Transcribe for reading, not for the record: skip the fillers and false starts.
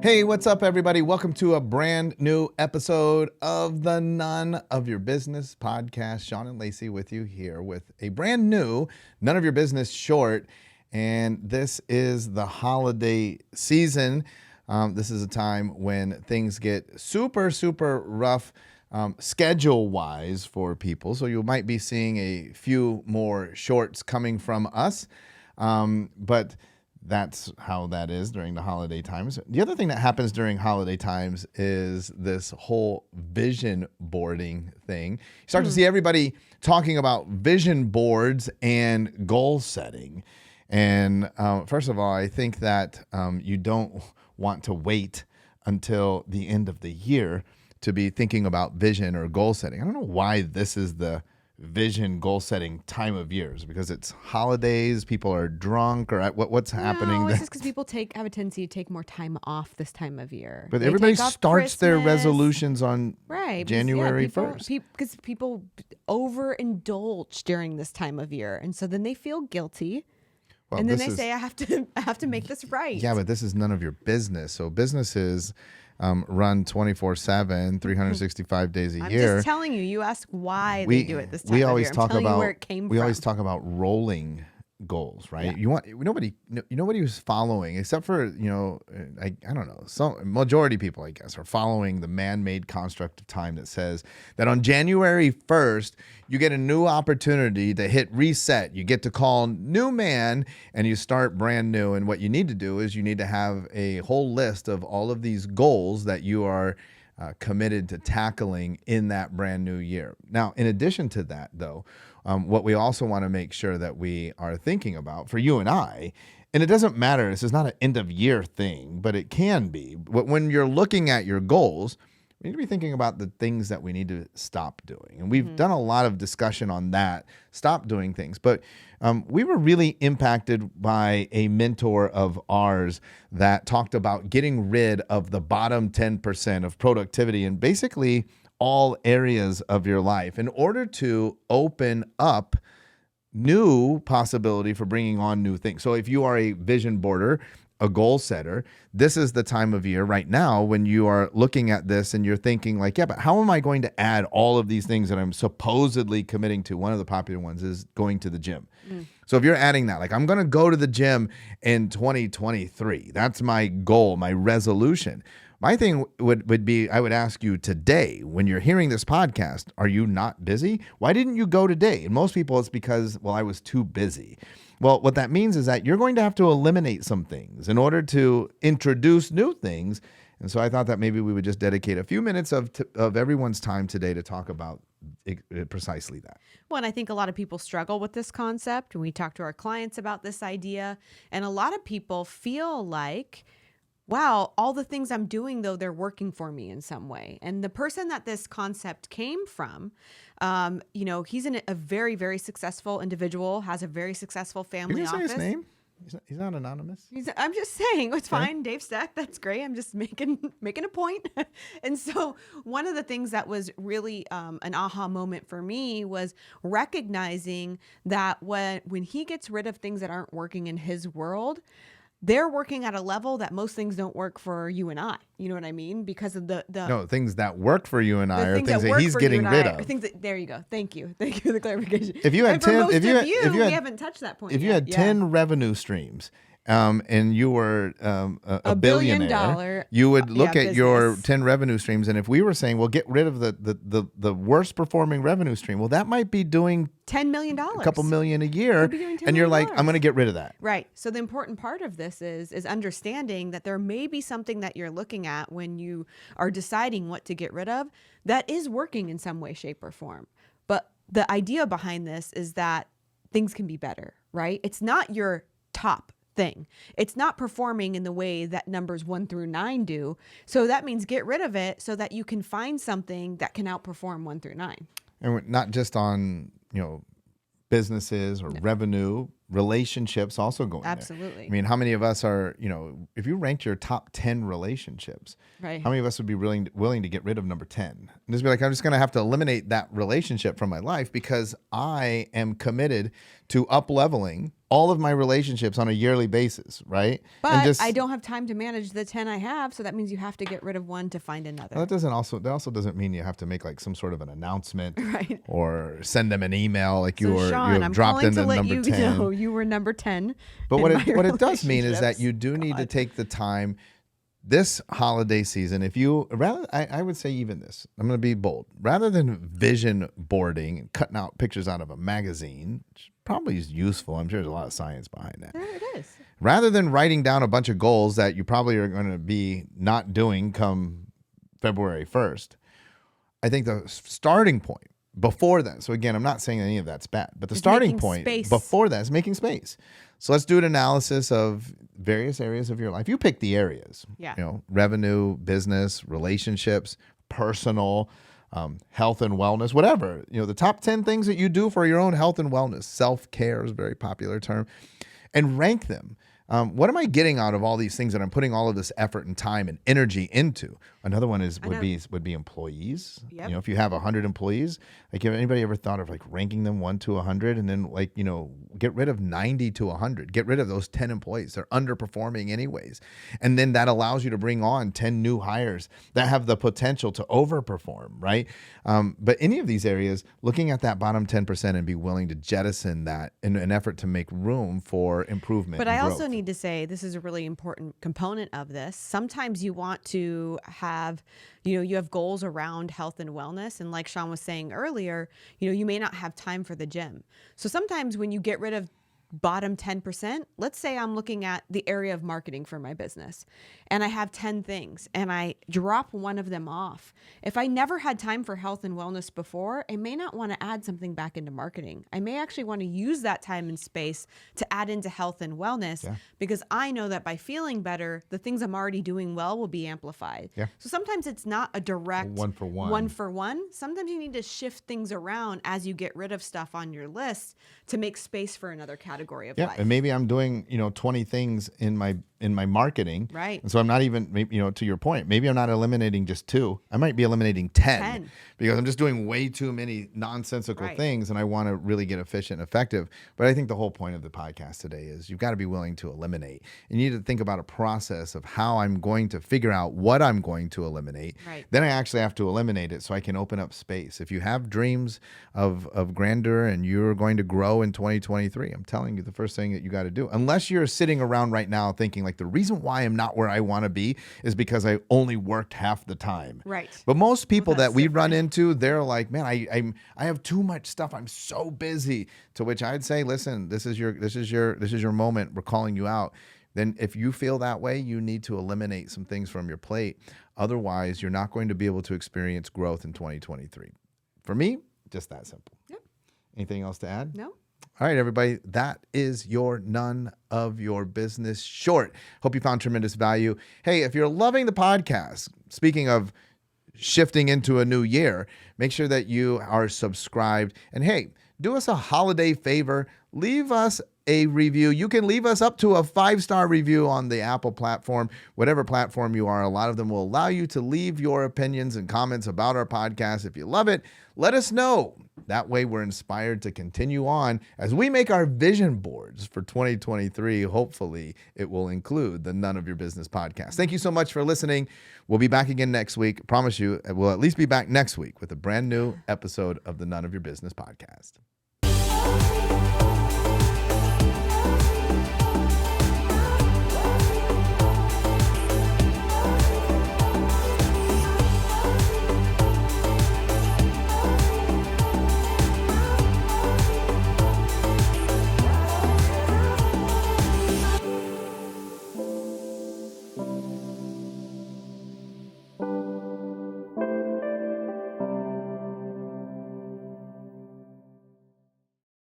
Hey, what's up, everybody? Welcome to a brand new episode of the None of Your Business podcast. Shawn and Lacey with you here with a brand new None of Your Business short. And this is the holiday season. This is a time when things get super rough schedule-wise for people. So you might be seeing a few more shorts coming from us. But that's how that is during the holiday times. The other thing that happens during holiday times is this whole vision boarding thing. You start to see everybody talking about vision boards and goal setting. And first of all, I think that you don't want to wait until the end of the year to be thinking about vision or goal setting. I don't know why this is the vision goal setting time of years, because it's holidays, people are drunk, or what's happening? No, it's just because people have a tendency to take more time off this time of year. But everybody starts their resolutions on January 1st. Because people overindulge during this time of year, and so then they feel guilty. Well, and then they say, I have to make this right. Yeah, but this is none of your business. So businesses run 24/7, 365 days a year. I'm just telling you. You ask why they do it this time of year. I'm telling you where it came from. We always talk about rolling goals, right? Yeah. Nobody who's following, except for I don't know, some majority people, I guess, are following the man-made construct of time that says that on January 1st you get a new opportunity to hit reset. You get to call new man and you start brand new. And what you need to do is you need to have a whole list of all of these goals that you are committed to tackling in that brand new year. Now, in addition to that, though, what we also want to make sure that we are thinking about for you and I, and it doesn't matter, this is not an end of year thing, but it can be. When you're looking at your goals, we need to be thinking about the things that we need to stop doing. And we've done a lot of discussion on that, stop doing things. But we were really impacted by a mentor of ours that talked about getting rid of the bottom 10% of productivity in basically all areas of your life in order to open up new possibility for bringing on new things. So if you are a vision boarder, a goal setter, this is the time of year right now when you are looking at this and you're thinking like, yeah, but how am I going to add all of these things that I'm supposedly committing to? One of the popular ones is going to the gym. So if you're adding that, like I'm going to go to the gym in 2023, that's my goal, my resolution. My thing would be, I would ask you today, when you're hearing this podcast, are you not busy? Why didn't you go today? And most people, it's because, well, I was too busy. Well, what that means is that you're going to have to eliminate some things in order to introduce new things. And so I thought that maybe we would just dedicate a few minutes of everyone's time today to talk about precisely that. Well, and I think a lot of people struggle with this concept. And we talk to our clients about this idea. And a lot of people feel like, wow, all the things I'm doing, though, they're working for me in some way. And the person that this concept came from, he's a very, very successful individual, has a very successful family office. Can you say his name? He's not anonymous. I'm just saying, it's fine. Dave Stack, that's great. I'm just making a point. And so one of the things that was really an aha moment for me was recognizing that when he gets rid of things that aren't working in his world, they're working at a level that most things don't work for you and I. You know what I mean? Because of No, things that work for you and I are things that he's getting rid of. There you go. Thank you for the clarification. If you had 10, we haven't touched that point. If you had 10 revenue streams, and you were a billionaire, you would look at your 10 revenue streams, and if we were saying, well, get rid of the worst performing revenue stream, well, that might be doing $10 million, a couple million a year, and you're like, I'm going to get rid of that. Right. So the important part of this is understanding that there may be something that you're looking at when you are deciding what to get rid of that is working in some way, shape, or form. But the idea behind this is that things can be better, right? It's not your top thing. It's not performing in the way that numbers 1 through 9 do. So that means get rid of it so that you can find something that can outperform 1 through 9. And we're not just on, businesses or revenue, relationships also going Absolutely. there. I mean, how many of us are, if you ranked your top 10 relationships, right, how many of us would be willing to get rid of number 10? And just be like, I'm just going to have to eliminate that relationship from my life because I am committed to up-leveling all of my relationships on a yearly basis, right? But I don't have time to manage the 10 I have, so that means you have to get rid of one to find another. That also doesn't mean you have to make like some sort of an announcement, right? Or send them an email like you Shawn, have dropped into number 10. You know you were number 10. But what it does mean is that you do need to take the time this holiday season. If you I would say even this, I'm going to be bold, rather than vision boarding and cutting out pictures out of a magazine, which probably is useful. I'm sure there's a lot of science behind that. There it is. Rather than writing down a bunch of goals that you probably are going to be not doing come February 1st, I think the starting point before that, so again, I'm not saying any of that's bad, but the starting point before that is making space. So let's do an analysis of various areas of your life. You pick the areas, revenue, business, relationships, personal, health and wellness, whatever, the top 10 things that you do for your own health and wellness. Self-care is a very popular term, and rank them. What am I getting out of all these things that I'm putting all of this effort and time and energy into? Another one would be employees. Yep. If you have 100 employees, like, have anybody ever thought of like ranking them 1 to 100 and then get rid of 90 to 100, get rid of those 10 employees. They're underperforming anyways. And then that allows you to bring on 10 new hires that have the potential to overperform, right? But any of these areas, looking at that bottom 10% and be willing to jettison that in an effort to make room for improvement. But and I growth. also need to say, this is a really important component of this. Sometimes you want to have, you have goals around health and wellness. And like Shawn was saying earlier, you may not have time for the gym. So sometimes when you get rid of bottom 10%, let's say I'm looking at the area of marketing for my business and I have 10 things and I drop one of them off. If I never had time for health and wellness before, I may not want to add something back into marketing. I may actually want to use that time and space to add into health and wellness because I know that by feeling better, the things I'm already doing well will be amplified. Yeah. So sometimes it's not a direct one for one. One for one. Sometimes you need to shift things around as you get rid of stuff on your list to make space for another category of life. And maybe I'm doing 20 things in my marketing, right? And so I'm not even, to your point, maybe I'm not eliminating just 2. I might be eliminating 10 because I'm just doing way too many nonsensical things, and I want to really get efficient and effective. But I think the whole point of the podcast today is you've got to be willing to eliminate. You need to think about a process of how I'm going to figure out what I'm going to eliminate. Right. Then I actually have to eliminate it so I can open up space. If you have dreams of grandeur and you're going to grow in 2023, I'm telling you, the first thing that you got to do, unless you're sitting around right now thinking like the reason why I'm not where I want to be is because I only worked half the time. Right. But most people that we run into, they're like, man, I have too much stuff. I'm so busy. To which I'd say, listen, this is your moment. We're calling you out. Then if you feel that way, you need to eliminate some things from your plate. Otherwise, you're not going to be able to experience growth in 2023. For me, just that simple. Yep. Anything else to add? No. All right, everybody, that is your None of Your Business short. Hope you found tremendous value. Hey, if you're loving the podcast, speaking of shifting into a new year, make sure that you are subscribed. And hey, do us a holiday favor. Leave us a review. You can leave us up to a 5-star review on the Apple platform, whatever platform you are. A lot of them will allow you to leave your opinions and comments about our podcast. If you love it, let us know. That way we're inspired to continue on as we make our vision boards for 2023. Hopefully it will include the None of Your Business podcast. Thank you so much for listening. We'll be back again next week. Promise you, we'll at least be back next week with a brand new episode of the None of Your Business podcast.